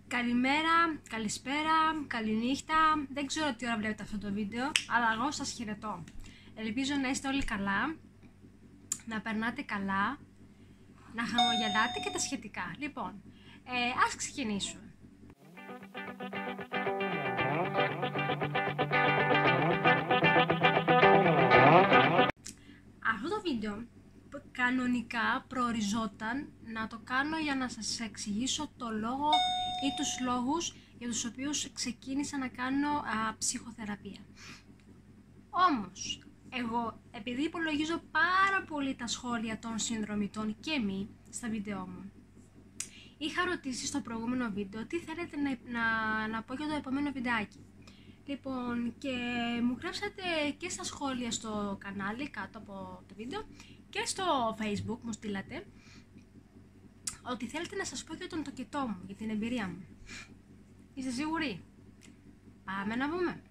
Καλημέρα, καλησπέρα, καληνύχτα. Δεν ξέρω τι ώρα βλέπετε αυτό το βίντεο, αλλά εγώ σας χαιρετώ. Ελπίζω να είστε όλοι καλά, να περνάτε καλά, να χαμογελάτε και τα σχετικά. Λοιπόν, ας ξεκινήσουμε. Αυτό το βίντεο κανονικά προοριζόταν να το κάνω για να σας εξηγήσω το λόγο ή τους λόγους για τους οποίους ξεκίνησα να κάνω ψυχοθεραπεία. Όμως, εγώ επειδή υπολογίζω πάρα πολύ τα σχόλια των συνδρομητών και μη στα βίντεό μου, είχα ρωτήσει στο προηγούμενο βίντεο τι θέλετε να πω για το επόμενο βιντεάκι. Λοιπόν, και μου γράψατε και στα σχόλια στο κανάλι κάτω από το βίντεο και στο Facebook μου στείλατε ότι θέλετε να σας πω για τον τοκετό μου, για την εμπειρία μου. Είστε σίγουροι? Πάμε να δούμε.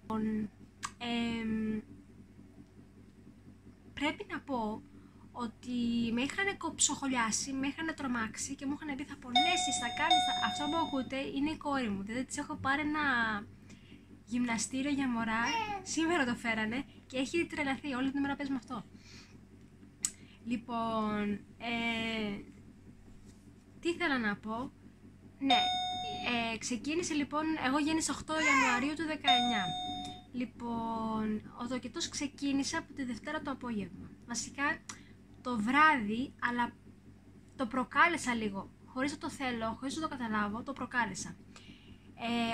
Πρέπει να πω ότι με είχαν κοψοχολιάσει, με είχαν τρομάξει και μου είχαν πει θα πονέσεις, θα κάνεις, αυτό που ακούτε είναι η κόρη μου, δηλαδή της έχω πάρει ένα γυμναστήριο για μωρά, σήμερα το φέρανε και έχει τρελαθεί, όλη την ημέρα παίζουμε αυτό. Λοιπόν, τι ήθελα να πω, ναι, ξεκίνησε λοιπόν, εγώ γέννησα 8 Ιανουαρίου του 19. Λοιπόν, ο τοκετός ξεκίνησε από τη Δευτέρα το απόγευμα, βασικά το βράδυ, αλλά το προκάλεσα λίγο, χωρίς να το θέλω, χωρίς να το καταλάβω, το προκάλεσα.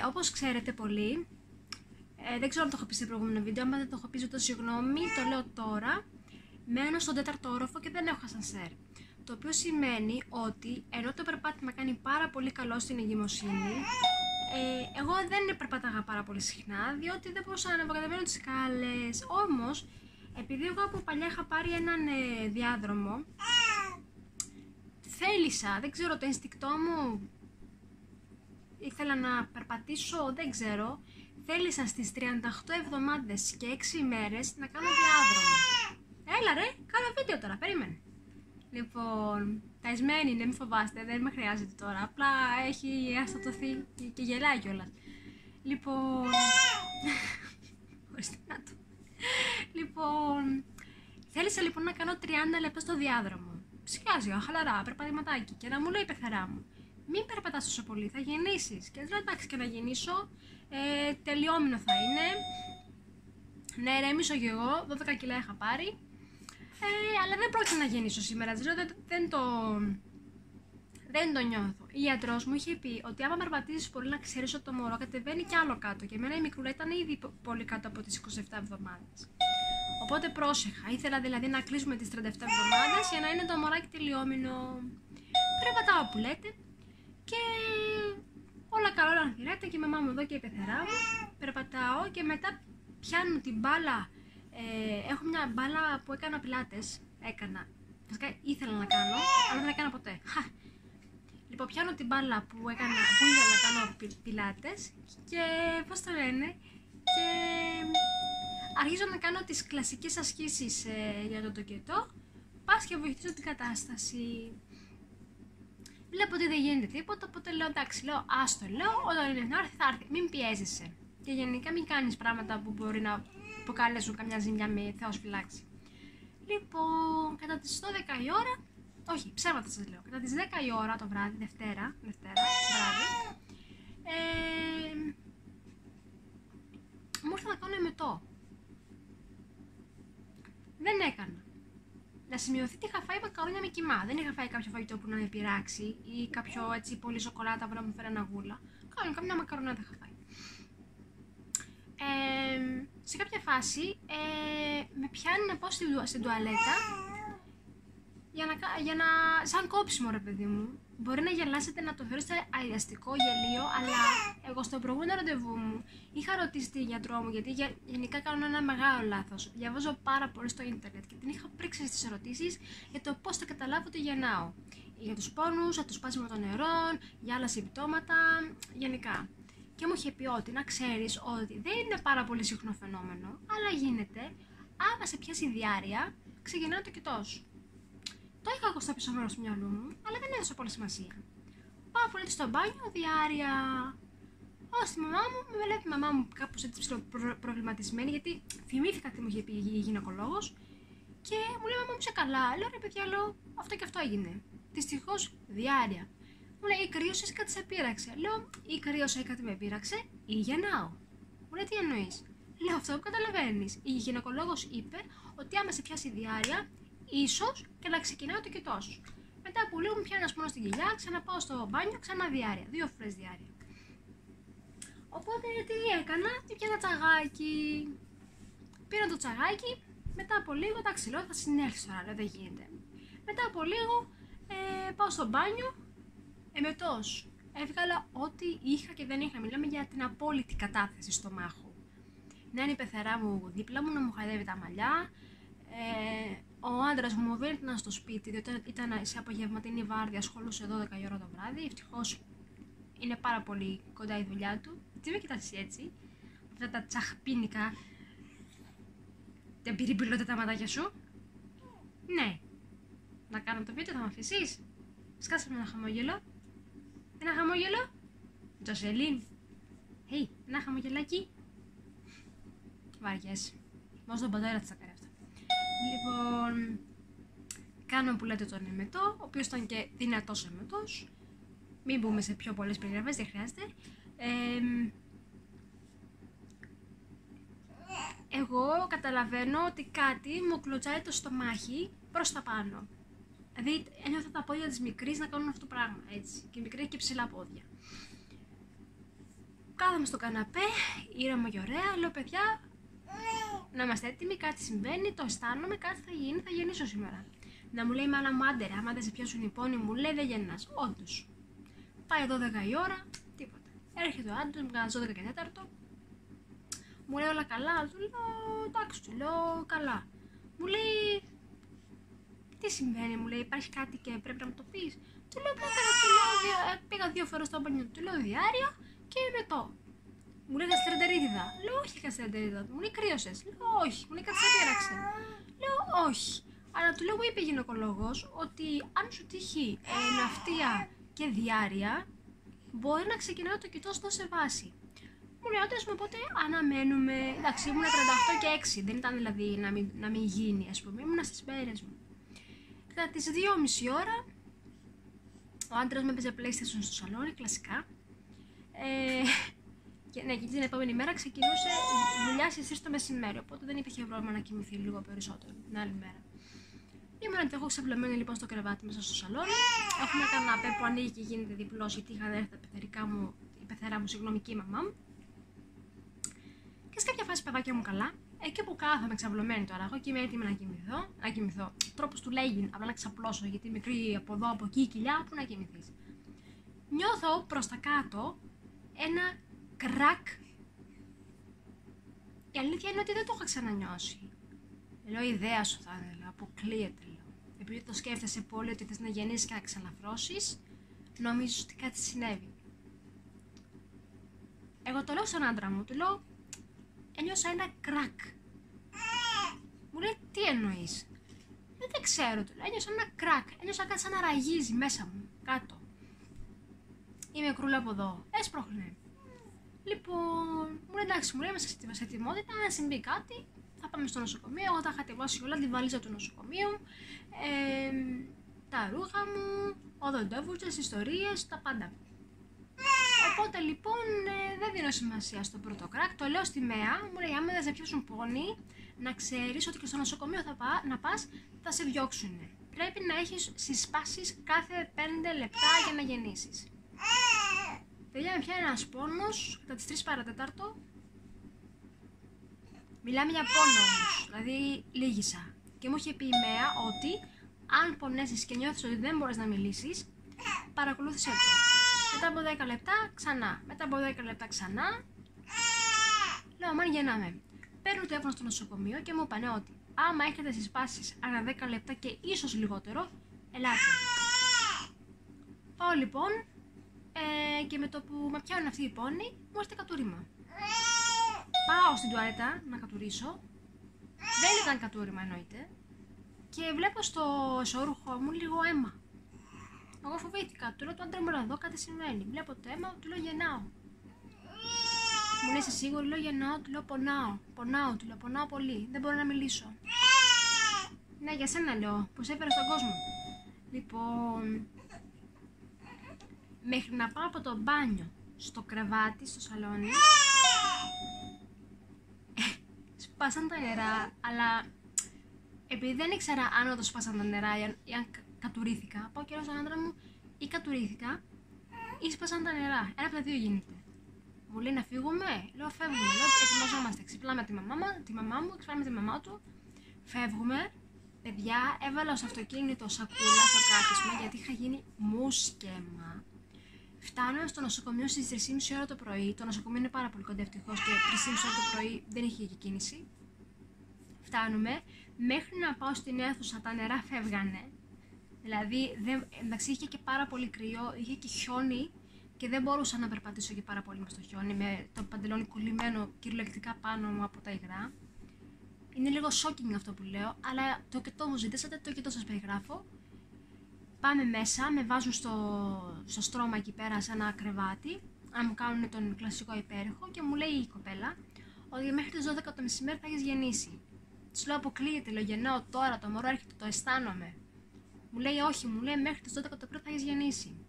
Όπως ξέρετε πολύ, δεν ξέρω αν το έχω πει σε προηγούμενο βίντεο, άμα δεν το έχω πει ζητώ συγγνώμη, το λέω τώρα. Μένω στον 4ο όροφο και δεν έχω ασανσέρ. Το οποίο σημαίνει ότι ενώ το περπάτημα κάνει πάρα πολύ καλό στην εγκυμοσύνη, εγώ δεν περπάταγα πάρα πολύ συχνά, διότι δεν μπορούσα να ανεβοκατεβαίνω τις σκάλες. Όμως, επειδή εγώ από παλιά είχα πάρει έναν διάδρομο, θέλησα, δεν ξέρω, το ενστικτό μου, ήθελα να περπατήσω, δεν ξέρω, θέλησα στις 38 εβδομάδες και 6 ημέρες να κάνω διάδρομο. Έλα ρε, κάνω βίντεο τώρα, περίμενε. Λοιπόν, ταϊσμένη είναι, μην φοβάστε, δεν με χρειάζεται τώρα, απλά έχει αστατωθεί και γελάει κιόλας. Λοιπόν, ορίστε να το. Λοιπόν, θέλησα λοιπόν να κάνω 30 λεπτά στο διάδρομο. Σιγά, χαλαρά, περπατηματάκι και να μου λέει η πεθερά μου, μην περπατάς τόσο πολύ, θα γεννήσεις. Και λέω εντάξει, και να γεννήσω, τελειόμηνο θα είναι. Ναι, ρέμισω κι εγώ, 12 κιλά είχα πάρει. Αλλά δεν πρόκειται να γεννήσω σήμερα, δηλαδή δεν το νιώθω. Η ιατρός μου είχε πει ότι άμα περπατήσεις πολύ να ξέρεις ότι το μωρό κατεβαίνει κι άλλο κάτω και εμένα η μικρούλα ήταν ήδη πολύ κάτω από τις 27 εβδομάδες. Οπότε πρόσεχα, ήθελα δηλαδή να κλείσουμε τις 37 εβδομάδες για να είναι το μωράκι τελειόμηνο. Περπατάω που λέτε και όλα καλά, όλα ανθυρέται και η μαμά μου εδώ και η πεθερά μου. Περπατάω και μετά πιάνω την μπάλα. Έχω μια μπάλα που έκανα πιλάτες. Βασικά ήθελα να κάνω, αλλά δεν έκανα ποτέ. Λοιπόν, πιάνω την μπάλα που ήθελα να κάνω πιλάτες και πώς το λένε, και αρχίζω να κάνω τις κλασικές ασκήσεις για το τοκετό. Πας και βοηθήσω την κατάσταση. Βλέπω ότι δεν γίνεται τίποτα, οπότε λέω εντάξει, άστο, όταν είναι να έρθει θα έρθει, μην πιέζεσαι. Και γενικά μην κάνεις πράγματα που μπορεί να προκαλέσουν καμιά ζημιά, με Θεός φυλάξει. Λοιπόν, κατά τις 12 η ώρα, όχι, ψέματα σας λέω, κατά τις 10 η ώρα το βράδυ, Δευτέρα βράδυ, μου ήρθε να κάνω εμετό. Δεν έκανα. Να σημειωθεί ότι είχα φάει μακαρόνια με κιμά. Δεν είχα φάει κάποιο φαγητό που να με πειράξει ή κάποιο έτσι πολύ σοκολάτα που να μου φέρει ένα γούλα. Κανονικά μια μακαρονάδα είχα φάει. Σε κάποια φάση με πιάνει να πάω στην τουαλέτα σαν κόψιμο ρε παιδί μου. Μπορεί να γελάσετε, να το θεωρήσετε αειδιαστικό, γελίο, αλλά εγώ στο προηγούμενο ραντεβού μου είχα ρωτήσει τη γιατρό μου, γιατί γενικά κάνω ένα μεγάλο λάθος. Διαβάζω πάρα πολύ στο ίντερνετ και την είχα πρίξει στις ερωτήσεις για το πώς θα καταλάβω ότι γεννάω. Για τους πόνους, για το σπάσιμο των νερών, για άλλα συμπτώματα, γενικά. Και μου είχε πει ότι να ξέρεις ότι δεν είναι πάρα πολύ συχνό φαινόμενο, αλλά γίνεται άμα σε πιάσει διάρρεια, ξεκινάει ο τοκετός. Το είχα εγώ στο πίσω μέρος του μυαλού μου, αλλά δεν έδωσα πολύ σημασία. Πάω φωνήτη στο μπάνιο, διάρρεια. Στη μαμά μου, με βλέπει η μαμά μου κάπως έτσι προβληματισμένη, γιατί θυμήθηκα τι μου είχε πει η γυναικολόγος και μου λέει: μαμά μου, είσαι καλά? Λέω: ρε παιδιά, λέω, αυτό και αυτό έγινε. Δυστυχώς διάρρεια. Μου λέει: ή κρύωσες ή κάτι σε πείραξε. Λέω: ή κρύωσα ή κάτι με πείραξε, ή γεννάω. Μου λέει: τι εννοείς? Λέω: αυτό που καταλαβαίνεις. Η γυναικολόγος είπε ότι άμα σε πιάσει διάρρεια, ίσως και να ξεκινάει το κητό σου. Μετά από λίγο μου πιάνει ένα πόνο στην κοιλιά, ξαναπάω στο μπάνιο, ξανά διάρρεια. 2 φορές διάρρεια. Οπότε τι έκανα, τι πιάνα τσαγάκι. Πήρα το τσαγάκι, μετά από λίγο, εντάξει, λέω, θα συνέλθει τώρα, λέω, δεν γίνεται. Μετά από λίγο πάω στο μπάνιο, εμετός. Έβγαλα ό,τι είχα και δεν είχα. Μιλάμε για την απόλυτη κατάθεση στο μάχο. Να είναι η πεθερά μου δίπλα μου, να μου χαϊδεύει τα μαλλιά. Ο άντρας μου δεν ήταν στο σπίτι, διότι ήταν σε απογευματινή βάρδια, ασχολούσε 12 η ώρα το βράδυ. Ευτυχώς είναι πάρα πολύ κοντά η δουλειά του. Τι με κοιτάς έτσι, αυτά τα τσαχπίνικα, τα πυριμπυλώτα τα ματάκια σου? Ναι. Να κάνω το βίντεο, θα με αφήσεις? Σκάσε με ένα χαμόγελο. Ένα χαμόγελο. Τζοσελίν. Hey, ένα χαμογελάκι. Βαριές. Μόνο τον πατέρα της θα κάνει αυτό. Λοιπόν, κάνω που λέτε τον εμετό, ο οποίος ήταν και δυνατός εμετός. Μην μπούμε σε πιο πολλές περιγραφές, δεν χρειάζεται. Εγώ καταλαβαίνω ότι κάτι μου κλωτσάει το στομάχι προς τα πάνω. Δηλαδή ένιωθα τα πόδια της μικρής να κάνουν αυτό το πράγμα, έτσι. Και η μικρή έχει και ψηλά πόδια. Κάθομαι στο καναπέ, ήρεμα και ωραία, λέω: παιδιά, να είμαστε έτοιμοι, κάτι συμβαίνει, το αισθάνομαι, κάτι θα γίνει, θα γεννήσω σήμερα. Να μου λέει η μάνα μου: άντε ρε, άμα δεν σε πιάσουν οι πόνοι, μου λέει, δεν γεννάς. Όντως. Πάει 12 η ώρα, τίποτα. Έρχεται ο άντρας, μου κάνει 12 και 4. Μου λέει: όλα καλά? Του λέω: εντάξει, του λέω: καλά. Μου λέει: τι συμβαίνει? Μου λέει: υπάρχει κάτι και πρέπει να μου το πεις? Του λέω: πήγα 2 φορές στο μπάνιο, του λέω: διάρρεια και εμετό. Μου λέει: γαστρεντερίτιδα. Λέω: όχι γαστρεντερίτιδα. Μου λέει: κρύωσες? Λέω: όχι. Μου λέει: κάτι σε πείραξε? Λέω: όχι. Αλλά του λέω: μου είπε η γυναικολόγος ότι αν σου τύχει ναυτία και διάρρεια, μπορεί να ξεκινάει το κητό στο σε βάση. Μου λέει: άντρας μου, οπότε αναμένουμε. Εντάξει, ήμουν 38 και 6, δεν ήταν δηλαδή να μην γίνει, ας πούμε. Ήμουν στις μέρες μου. Κατά τις 2,5 ώρα, ο άντρας μου έπαιζε PlayStation στο σαλόνι, κλασικά. Και ναι, και την επόμενη μέρα ξεκινούσε δουλειά στις 3 το μεσημέρι, οπότε δεν υπήρχε πρόβλημα να κοιμηθεί λίγο περισσότερο την άλλη μέρα. Ήμουν εγώ ξαπλωμένη λοιπόν στο κρεβάτι μέσα στο σαλόνι. Έχουμε καναπέ που ανοίγει και γίνεται διπλός, γιατί είχαν έρθει η πεθερά μου, συγγνώμη, και η μαμά μου. Και σε κάποια φάση, παιδάκια μου καλά, εκεί που κάθομαι ξαπλωμένη τώρα, εγώ και είμαι έτοιμη να κοιμηθώ. Τρόπος του λέγει, απλά να ξαπλώσω, γιατί μικρή από εδώ, από εκεί, κοιλιά, που να κοιμηθείς. Νιώθω προς τα κάτω ένα κρακ. Η αλήθεια είναι ότι δεν το είχα ξανανιώσει. Λέω: η ιδέα σου θα είναι, αποκλείεται, λέω. Επειδή το σκέφτεσαι πολύ ότι θες να γεννήσεις και να ξαναφρώσεις, νομίζεις ότι κάτι συνέβη. Εγώ το λέω στον άντρα μου, του λέω: ένιωσα ένα κρακ. Μου λέει: τι εννοείς? Δεν ξέρω, του λέω: ένιωσα ένα κρακ. Ένιωσα κάτι σαν να ραγίζει μέσα μου, κάτω. Η μικρούλα από εδώ έσπροχνε. Λοιπόν, μου λέει: εντάξει, μου λέει, είμαστε σε ετοιμότητα, αν συμβεί κάτι, θα πάμε στο νοσοκομείο. Εγώ τα είχα ετοιμάσει όλα, τη βαλίζα του νοσοκομείου, τα ρούχα μου, οδοντόβουρτσες, ιστορίες, τα πάντα. Οπότε λοιπόν δεν δίνω σημασία στο πρώτο κράκ, το λέω στη ΜΕΑ, μου λέει: άμα δεν σε πιάσουν πόνοι, να ξέρεις ότι και στο νοσοκομείο να πας, θα σε διώξουνε. Πρέπει να έχεις συσπάσεις κάθε 5 λεπτά για να γεννήσεις. Παιδιά, με πιάνει ένας πόνος κατά τις 3 παρατέταρτο. Μιλάμε για πόνο όμως, δηλαδή λίγησα. Και μου είχε πει η ΜΕΑ ότι αν πονέσεις και νιώθεις ότι δεν μπορείς να μιλήσεις, παρακολούθησέ το. Μετά από 10 λεπτά ξανά. Μετά από 10 λεπτά ξανά. Λέω: αμάν γεννάμε. Παίρνω τηλέφωνο στο νοσοκομείο και μου είπανε ότι άμα έχετε συσπάσεις ανά 10 λεπτά και ίσως λιγότερο, ελάτε. Πάω λοιπόν και με το που με πιάνουν αυτοί οι πόνοι, μου έρχεται κατούριμα. Πάω στην τουαλέτα να κατουρίσω. Δεν ήταν κατούριμα, εννοείται. Και βλέπω στο εσώρουχο μου λίγο αίμα. Εγώ φοβήθηκα. Του λέω του άντρα μου, εδώ κάτι συμβαίνει. Βλέπω το αίμα, του λέω γεννάω. Μου λέει είσαι σίγουρη, λέω γεννάω, του λέω πονάω. Πονάω, του λέω πονάω πολύ. Δεν μπορώ να μιλήσω. Ναι, για σένα λέω, που σε έφερα στον κόσμο. Λοιπόν, μέχρι να πάω από το μπάνιο στο κρεβάτι, στο σαλόνι, σπάσαν τα νερά, αλλά επειδή δεν ήξερα αν όντως σπάσαν τα νερά ή αν κατουρήθηκα, πάω και λέω στον άντρα μου ή κατουρήθηκα ή σπάσαν τα νερά. Ένα από τα δύο γίνεται. Μου λέει να φύγουμε, λέω φεύγουμε, λέω ετοιμαζόμαστε. Ξυπνάμε τη μαμά μου, ξυπνάμε τη μαμά του, φεύγουμε. Παιδιά, έβαλα στο αυτοκίνητο σακούλα στο κάθισμα γιατί είχα γίνει μουσκέμα. Φτάνω στο νοσοκομείο στις 3.30 ώρα το πρωί. Το νοσοκομείο είναι πάρα πολύ κοντά ευτυχώς και 3.30 ώρα το πρωί δεν είχε και κίνηση. Φτάνουμε, μέχρι να πάω στην αίθουσα τα νερά φεύγανε. Δηλαδή, εντάξει, είχε και πάρα πολύ κρύο, είχε και χιόνι και δεν μπορούσα να περπατήσω και πάρα πολύ μες στο χιόνι με το παντελόνι κολλημένο κυριολεκτικά πάνω μου από τα υγρά. Είναι λίγο shocking αυτό που λέω, αλλά το και το μου ζητήσατε, το και το σας περιγράφω. Πάμε μέσα, με βάζουν στο στρώμα εκεί πέρα σε ένα κρεβάτι, να μου κάνουν τον κλασικό υπέρηχο και μου λέει η κοπέλα ότι μέχρι τις 12 το μεσημέρι θα έχεις γεννήσει. Της λέω αποκλείεται, λέω γεννάω τώρα, το μωρό έρχεται, το αισθάνομαι. Μου λέει όχι, μου λέει μέχρι τις 12 το πρωί θα έχεις γεννήσει.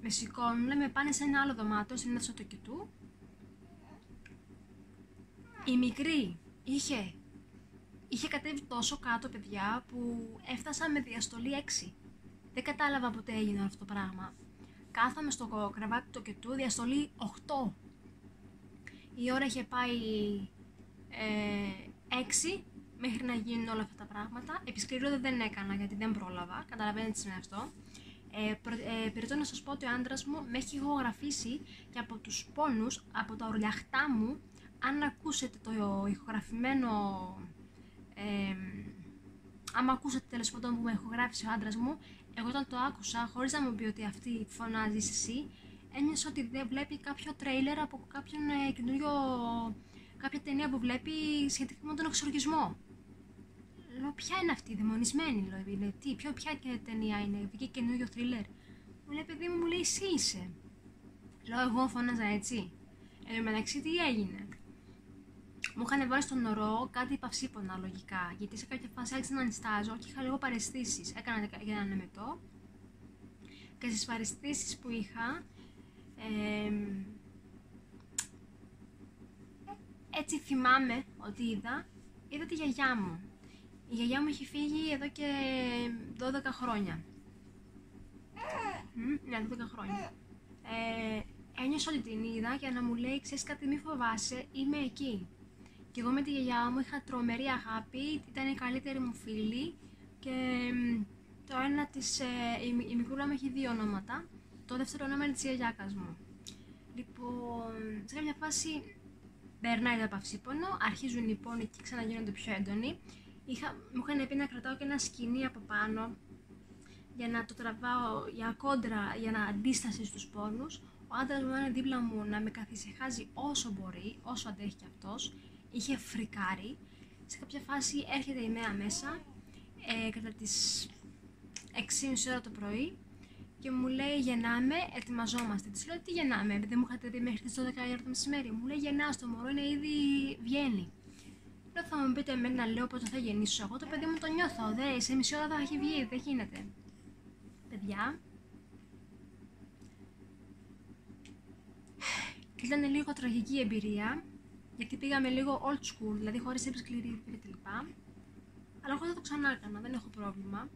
Με σηκώνουν, με πάνε σε ένα άλλο δωμάτιο, στην αίθουσα του κοιτού. Η μικρή είχε κατέβει τόσο κάτω, παιδιά, που έφτασα με διαστολή 6. Δεν κατάλαβα ποτέ έγινε αυτό το πράγμα. Κάθαμε στο κρεβάτι του κετού, διαστολή 8. Η ώρα είχε πάει 6 μέχρι να γίνουν όλα αυτά τα πράγματα. Επισκληρώτητα δεν έκανα γιατί δεν πρόλαβα, καταλαβαίνετε τι είναι αυτό. Περιττώ να σας πω ότι ο άντρας μου με έχει ηχογραφήσει και από τους πόνους, από τα ορλιαχτά μου, αν ακούσετε το ηχογραφημένο, άμα ακούσετε τέλος πάντων που με ηχογράφησε ο άντρας μου, εγώ όταν το άκουσα, χωρίς να μου πει ότι αυτή φωνάζεις εσύ, ένιωσα ότι δεν βλέπει κάποιο τρέιλερ από κάποιον καινούριο, κάποια ταινία που βλέπει σχετικά με τον εξοργισμό. Λέω, ποια είναι αυτή, δαιμονισμένη, λέω, ποια ταινία είναι, βγήκε καινούριο θρίλερ. Μου λέει, παιδί μου, λέει, εσύ είσαι. Λέω, εγώ φώναζα έτσι. Εν τω μεταξύ, τι έγινε. Μου είχαν βάλει στον ορό κάτι παυσίπονα λογικά, γιατί σε κάποια φάση άρχισα να νηστάζω και είχα λίγο παραισθήσεις. Έκανα για έναν εμετό και στις παραισθήσεις που είχα, έτσι θυμάμαι ότι είδα τη γιαγιά μου. Η γιαγιά μου έχει φύγει εδώ και 12 χρόνια. Ναι, 12 χρόνια. Ένιωσα ότι την είδα για να μου λέει, ξέρεις κάτι, μη φοβάσαι, είμαι εκεί. Και εγώ με τη γιαγιά μου είχα τρομερή αγάπη, ήταν η καλύτερη μου φίλη και το ένα της, η μικρούλα μου έχει 2 ονόματα, το δεύτερο όνομα είναι της γιαγιάκας μου. Λοιπόν, σε κάποια φάση περνάει το παυσίπονο, αρχίζουν οι πόνοι και ξαναγίνονται πιο έντονοι. Μου είχαν πει να κρατάω και ένα σκοινί από πάνω για να το τραβάω για κόντρα, για να αντίσταση στους πόνους. Ο άντρας μου είναι δίπλα μου να με καθησυχάζει όσο μπορεί, όσο αντέχει κι αυτός. Είχε φρικάρει. Σε κάποια φάση έρχεται η Μέα μέσα, κατά τις 6.30 ώρα το πρωί και μου λέει γεννάμε, ετοιμαζόμαστε. Της λέω τι γεννάμε, δεν μου είχατε δει μέχρι τις 12 ώρα το μεσημέρι. Μου λέει γεννάω, στο μωρό είναι ήδη βγαίνει. Λέω θα μου πείτε εμένα, λέω πότε θα γεννήσω. Εγώ το παιδί μου το νιώθω, σε μισή ώρα θα έχει βγει, δεν γίνεται. Παιδιά, ήταν λίγο τραγική εμπειρία, γιατί πήγαμε λίγο old school, δηλαδή χωρίς επισκληρή κτλ. Αλλά εγώ δεν το ξανά έκανα, δεν έχω πρόβλημα.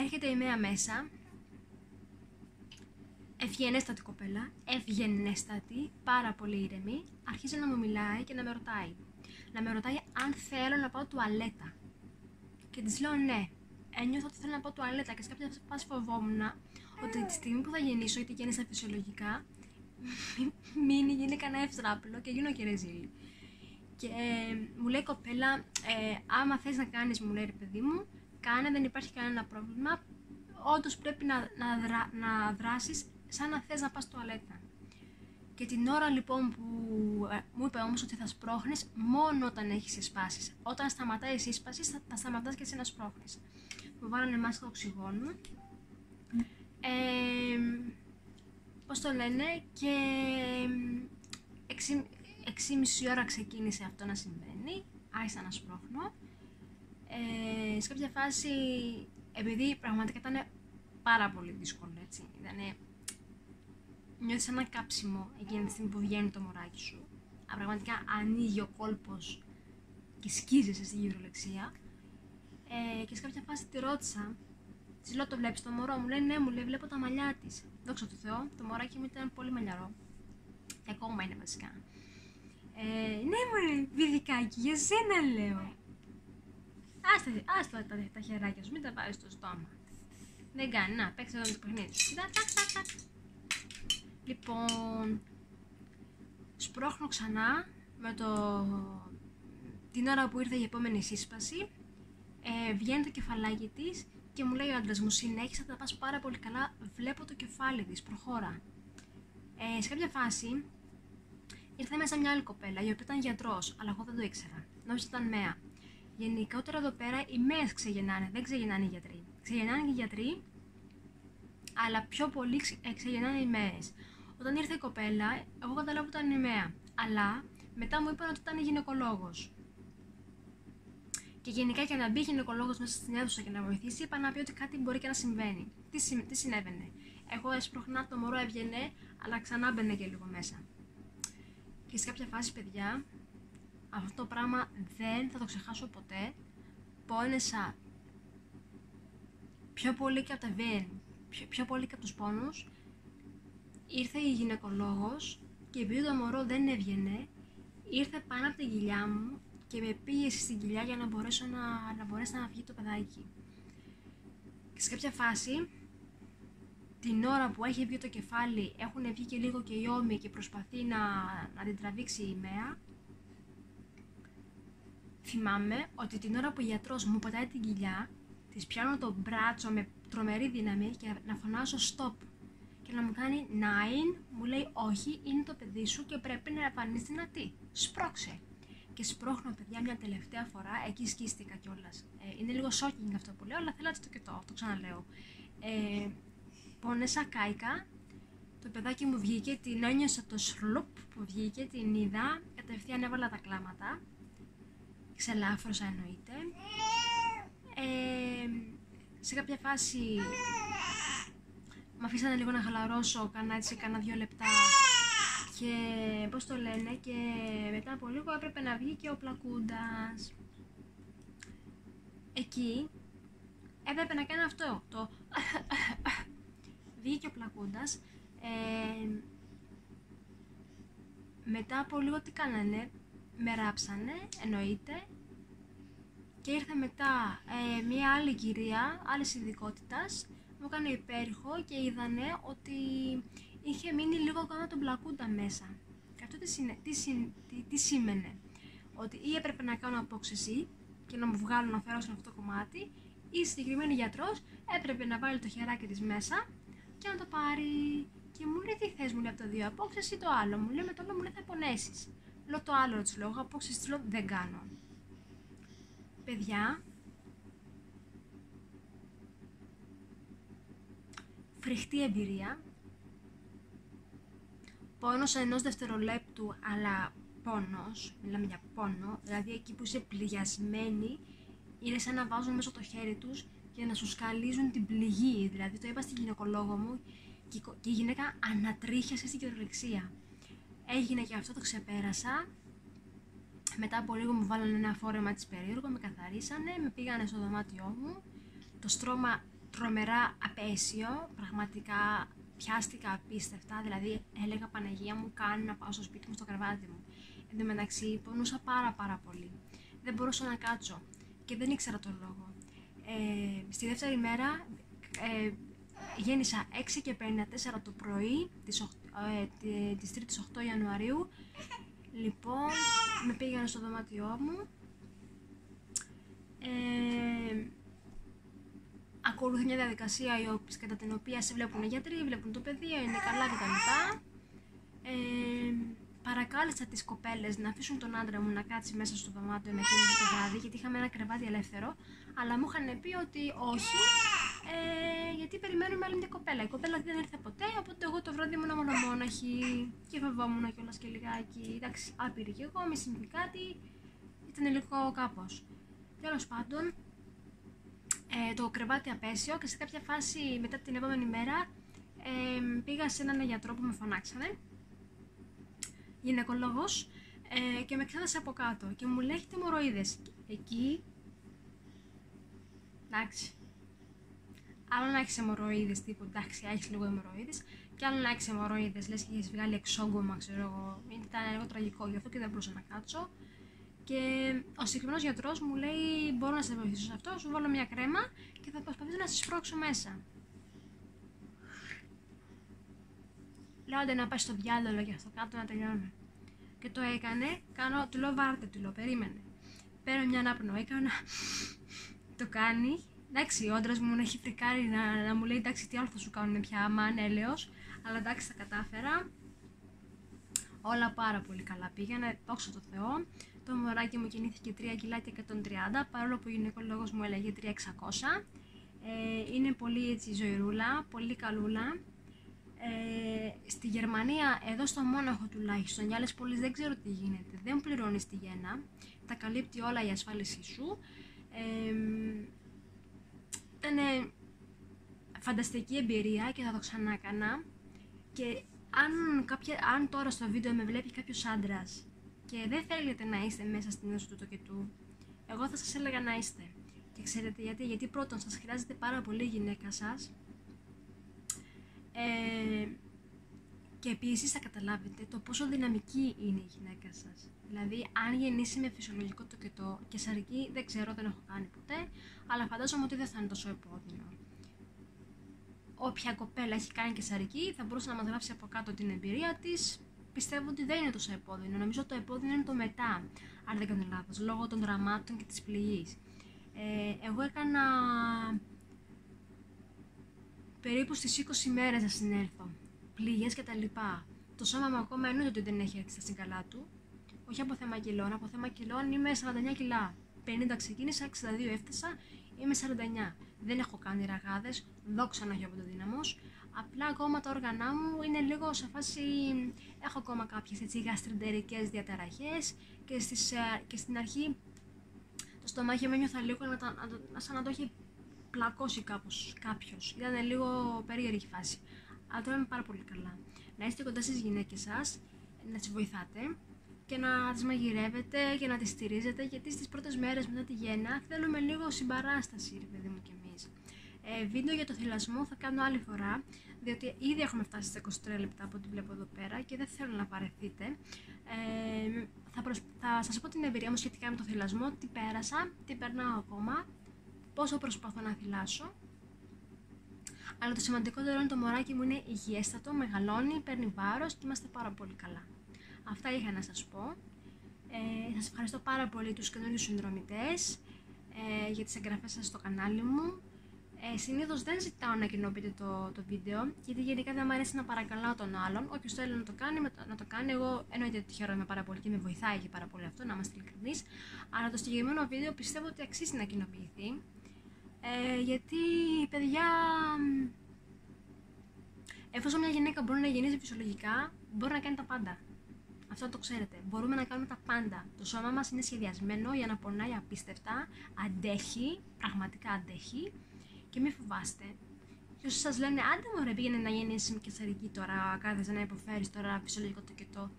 Έρχεται η Μέα μέσα, ευγενέστατη κοπέλα, ευγενέστατη, πάρα πολύ ήρεμη, αρχίζει να μου μιλάει και να με ρωτάει. Να με ρωτάει αν θέλω να πάω τουαλέτα. Και της λέω ναι. Ένιωθα ότι θέλω να πάω τουαλέτα και σε κάποια φάση φοβόμουν ότι τη στιγμή που θα γεννήσω, γιατί γέννησα φυσιολογικά, μην γίνει κανένα εύστραπλο και γίνω και ρεζίλη. Και μου λέει η κοπέλα, άμα θες να κάνεις, μου λέει ρε παιδί μου, κάνε, δεν υπάρχει κανένα πρόβλημα. Όντως πρέπει να δράσεις σαν να θες να πας τουαλέτα. Και την ώρα λοιπόν που μου είπε όμως ότι θα σπρώχνεις μόνο όταν έχεις συσπάσεις. Όταν σταματάει η σύσπαση θα σταματάς και εσύ να σπρώχνεις. Μου βάλανε μάσκα οξυγόνου. Πώς το λένε, και 6,5 ώρα ξεκίνησε αυτό να συμβαίνει. Άρχισα να σπρώχνω. Σε κάποια φάση, επειδή πραγματικά ήταν πάρα πολύ δύσκολο, έτσι, νιώθεις ένα κάψιμο εκείνη τη στιγμή που βγαίνει το μωράκι σου. Πραγματικά ανοίγει ο κόλπος και σκίζεσαι στην κυριολεξία. Και σε κάποια φάση τη ρώτησα, της λέω, το βλέπεις το μωρό? Μου λέει ναι, μου λέει, βλέπω τα μαλλιά της. Δόξα τω Θεώ, το μωράκι μου ήταν πολύ μαλλιαρό. Και ακόμα είναι βασικά. Ναι μωρέ, βιδικάκι, για σένα λέω. Άστα τα χεράκια σου, μην τα πάρεις στο στόμα. Δεν κάνει, να, παίξε εδώ το παιχνίδι σου. Λοιπόν, σπρώχνω ξανά με την ώρα που ήρθε η επόμενη σύσπαση. Βγαίνει το κεφαλάκι της και μου λέει ο άντρας μου, συνέχισα, θα πας πάρα πολύ καλά, βλέπω το κεφάλι της, προχώρα. Σε κάποια φάση ήρθε μέσα μια άλλη κοπέλα, η οποία ήταν γιατρός, αλλά εγώ δεν το ήξερα, νόμιζα ήταν ΜΕΑ. Γενικότερα εδώ πέρα οι ΜΕΑs ξεγεννάνε, δεν ξεγεννάνε οι γιατροί. Ξεγεννάνε και οι γιατροί, αλλά πιο πολύ ξεγεννάνε οι ΜΕΑs. Όταν ήρθε η κοπέλα, εγώ καταλάβω ότι ήταν η ΜΕΑ, αλλά μετά μου είπαν ότι ήταν γυναικολόγος. Και γενικά για να μπει γυναικολόγος μέσα στην αίθουσα και να βοηθήσει, είπα να πει ότι κάτι μπορεί και να συμβαίνει. Τι συνέβαινε? Εγώ έσπρωχνα, το μωρό έβγαινε, αλλά ξανά μπαινε και λίγο μέσα. Και σε κάποια φάση, παιδιά, αυτό το πράγμα δεν θα το ξεχάσω ποτέ. Πόνεσα πιο πολύ και από τα βέν, πιο πολύ και από τους πόνους. Ήρθε η γυναικολόγος και επειδή το μωρό δεν έβγαινε, ήρθε πάνω από την κοιλιά μου και με πίεσε στην κοιλιά για να μπορέσει να βγει το παιδάκι. Και σε κάποια φάση, την ώρα που έχει βγει το κεφάλι, έχουν βγει και λίγο και οι ώμοι και προσπαθεί να την τραβήξει η ΜΕΑ. Θυμάμαι ότι την ώρα που ο γιατρός μου πατάει την κοιλιά, της πιάνω το μπράτσο με τρομερή δύναμη και να φωνάζω stop. Και να μου κάνει 9, μου λέει όχι, είναι το παιδί σου και πρέπει να φανείς δυνατή. Σπρώξε. Και σπρώχνω, παιδιά, μια τελευταία φορά, εκεί σκίστηκα κιόλας. Είναι λίγο shocking αυτό που λέω, αλλά θέλατε το ξαναλέω. Πόνεσα, κάηκα, το παιδάκι μου βγήκε, την ένιωσα το σλουπ που βγήκε, την είδα, κατευθείαν έβαλα τα κλάματα. Ξελάφρωσα εννοείται. Σε κάποια φάση μ' αφήσανε λίγο να χαλαρώσω, κάνα 2 λεπτά και πώς το λένε, και μετά από λίγο έπρεπε να βγει και ο Πλακούντας. Εκεί έπρεπε να κάνω αυτό, το βγήκε ο Πλακούντας. Μετά από λίγο τι κάνανε, με ράψανε εννοείται, και ήρθε μετά μια άλλη κυρία, άλλης ειδικότητας, μου έκανε υπέρηχο και είδανε ότι είχε μείνει λίγο κάτω τον Πλακούντα μέσα. Και αυτό τι σήμαινε? Ότι ή έπρεπε να κάνω απόξεση και να μου βγάλουν να φέρω σε αυτό το κομμάτι, ή η συγκεκριμένη γιατρός έπρεπε να βάλει το χεράκι της μέσα και να το πάρει. Και μου λέει τι θες, μου λέει από το 2, απόξεση ή το άλλο? Μου λέει με το άλλο, μου λέει θα πονέσεις. Λέω το άλλο, της λέω, απόξεση της λέω δεν κάνω. Παιδιά, φρικτή εμπειρία, πόνος ενός δευτερολέπτου, αλλά πόνος, μιλάμε για πόνο, δηλαδή εκεί που είσαι πληγιασμένη, είναι σαν να βάζουν μέσα το χέρι τους και να σου σκαλίζουν την πληγή. Δηλαδή το είπα στην γυναικολόγο μου και η γυναίκα ανατρίχιασε στην κυριολεξία. Έγινε και αυτό, το ξεπέρασα. Μετά από λίγο μου βάλανε ένα φόρεμα της περίεργο, με καθαρίσανε, με πήγανε στο δωμάτιό μου. Το στρώμα τρομερά απέσιο, πραγματικά πιάστηκα απίστευτα, δηλαδή έλεγα Παναγία μου, κάνει να πάω στο σπίτι μου, στο κρεβάτι μου. Εν τω μεταξύ πονούσα πάρα πολύ. Δεν μπορούσα να κάτσω και δεν ήξερα τον λόγο. Στη δεύτερη μέρα γέννησα 6:54 το πρωί της 3ης 8 Ιανουαρίου. Λοιπόν, με πήγανε στο δωμάτιό μου. Ακολουθεί μια διαδικασία κατά την οποία σε βλέπουν οι γιατροί, βλέπουν το πεδίο, είναι καλά κτλ. παρακάλεσα τις κοπέλες να αφήσουν τον άντρα μου να κάτσει μέσα στο δωμάτιο να κοιμηθεί το βράδυ, γιατί είχαμε ένα κρεβάτι ελεύθερο, αλλά μου είχαν πει ότι όχι, γιατί περιμένουμε άλλη μια κοπέλα. Η κοπέλα δεν ήρθε ποτέ, οπότε εγώ το βράδυ ήμουν μονομόναχη και φοβόμουν κιόλας και λιγάκι. Εντάξει, άπειρη κι εγώ, μη συμβεί κάτι, ήταν λίγο κάπως. Τέλος πάντων, το κρεβάτι απέσιο και σε κάποια φάση μετά την επόμενη μέρα πήγα σε έναν γιατρό που με φωνάξανε, γυναικολόγος, και με εξέτασε από κάτω και μου λέει έχετε αιμορροίδες. Εκεί, εντάξει, άλλο να έχεις αιμορροίδες τύπου εντάξει έχεις λίγο αιμορροίδες, και άλλο να έχεις αιμορροίδες λες και έχεις βγάλει εξόγκωμα, ξέρω εγώ, ήταν λίγο τραγικό, γι' αυτό και δεν μπορούσα να κάτσω. Και ο συγκεκριμένος γιατρός μου λέει μπορώ να σε βοηθήσω σε αυτό, σου βάλω μια κρέμα και θα προσπαθήσω να σε σπρώξω μέσα. Λέω άντε να πάει στο διάλογο και αυτό κάτω να τελειώνω. Και το έκανε, του λέω βάρτε, του λέω περίμενε. Παίρνω μια ανάπνοη, έκανα, το κάνει. Εντάξει, ο άντρας μου έχει φρικάρει να μου λέει εντάξει τι άλλο θα σου κάνουν πια, άμα είναι έλεος, αλλά εντάξει τα κατάφερα. Όλα πάρα πολύ καλά πήγανε, δόξα τω Θεώ. Το μωράκι μου κινήθηκε 3 κιλά και 130, παρόλο που ο γυναικολόγος μου έλεγε 3.600. Είναι πολύ έτσι ζωηρούλα, πολύ καλούλα. Στη Γερμανία, εδώ στο Μόναχο τουλάχιστον, για άλλες πόλεις δεν ξέρω τι γίνεται, δεν πληρώνεις τη γέννα, τα καλύπτει όλα η ασφάλισή σου. Ήταν φανταστική εμπειρία και θα το ξανά έκανα. Και αν τώρα στο βίντεο με βλέπει κάποιος άντρας και δεν θέλετε να είστε μέσα στην αίθουσα του τοκετού, εγώ θα σας έλεγα να είστε. Και ξέρετε γιατί πρώτον σας χρειάζεται πάρα πολύ η γυναίκα σας, και επίσης θα καταλάβετε το πόσο δυναμική είναι η γυναίκα σας. Δηλαδή, αν γεννήσει με φυσιολογικό τοκετό και σαρική, δεν ξέρω, δεν έχω κάνει ποτέ, αλλά φαντάζομαι ότι δεν θα είναι τόσο επώδυνο. Όποια κοπέλα έχει κάνει και σαρική θα μπορούσε να μας γράψει από κάτω την εμπειρία της. Πιστεύω ότι δεν είναι τόσο επώδυνο. Νομίζω ότι το επώδυνο είναι το μετά, αν δεν κάνω λάθος, λόγω των δραμάτων και της πληγής. Εγώ έκανα περίπου στις 20 μέρες να συνέλθω. Πληγές και τα λοιπά. Το σώμα μου ακόμα εννοείται ότι δεν έχει έρθει στα συγκαλά του. Όχι από θέμα κιλών. Από θέμα κιλών είμαι 49 κιλά. 50 ξεκίνησα, 62 έφτασα, είμαι 49. Δεν έχω κάνει ραγάδες, δόξα να έχει από το δύναμος. Απλά ακόμα τα όργανά μου είναι λίγο σε φάση. Έχω ακόμα κάποιες έτσι γαστρεντερικές διαταραχές και στην αρχή το στομάχι μου ένιωθα λίγο σαν να το έχει πλακώσει κάπως κάποιος. Ήταν λίγο περίεργη η φάση. Αλλά τώρα είμαι πάρα πολύ καλά. Να είστε κοντά στις γυναίκες σας, να τις βοηθάτε και να τις μαγειρεύετε και να τις στηρίζετε, γιατί στις πρώτες μέρες μετά τη γέννα θέλουμε λίγο συμπαράσταση, ρε παιδί μου κι εμείς. Βίντεο για το θυλασμό θα κάνω άλλη φορά, διότι ήδη έχουμε φτάσει στα 23 λεπτά από ό,τι βλέπω εδώ πέρα και δεν θέλω να παρεθείτε. Θα σας πω την εμπειρία μου σχετικά με το θυλασμό, τι πέρασα, τι περνάω ακόμα, πόσο προσπαθώ να θυλάσω. Αλλά το σημαντικότερο είναι το μωράκι μου είναι υγιέστατο, μεγαλώνει, παίρνει βάρος και είμαστε πάρα πολύ καλά. Αυτά είχα να σας πω. Σας ευχαριστώ πάρα πολύ τους καινούριους συνδρομητές για τις εγγραφές σας στο κανάλι μου. Συνήθως δεν ζητάω να κοινοποιείτε το βίντεο, γιατί γενικά δεν μου αρέσει να παρακαλάω τον άλλον. Όποιος θέλει να το κάνει, να το κάνει. Εγώ εννοείται ότι χαίρομαι πάρα πολύ και με βοηθάει και πάρα πολύ αυτό, να είμαστε ειλικρινείς. Αλλά το συγκεκριμένο βίντεο πιστεύω ότι αξίζει να κοινοποιηθεί. Γιατί, παιδιά, εφόσον μια γυναίκα μπορεί να γεννήσει φυσιολογικά, μπορεί να κάνει τα πάντα. Αυτό το ξέρετε. Μπορούμε να κάνουμε τα πάντα. Το σώμα μας είναι σχεδιασμένο για να πονάει απίστευτα, αντέχει, πραγματικά αντέχει και μην φοβάστε. Και όσοι σας λένε, άντε μωρέ, πήγαινε να γεννήσεις με κεσαρική τώρα, κάθεσαι να υποφέρεις τώρα φυσιολογικό τοκετό.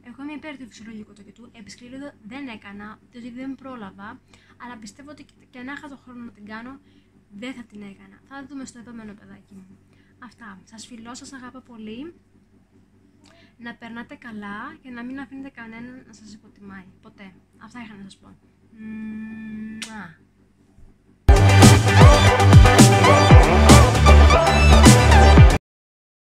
Εγώ είμαι υπέρ του φυσιολογικού τοκετού. Επισκληρίδω δεν έκανα, διότι δεν πρόλαβα, αλλά πιστεύω ότι και να είχα το χρόνο να την κάνω, δεν θα την έκανα. Θα δούμε στο επόμενο παιδάκι μου. Αυτά. Σας φιλώ, σας αγαπώ πολύ. Να περνάτε καλά και να μην αφήνετε κανέναν να σας υποτιμάει. Ποτέ. Αυτά είχα να σας πω.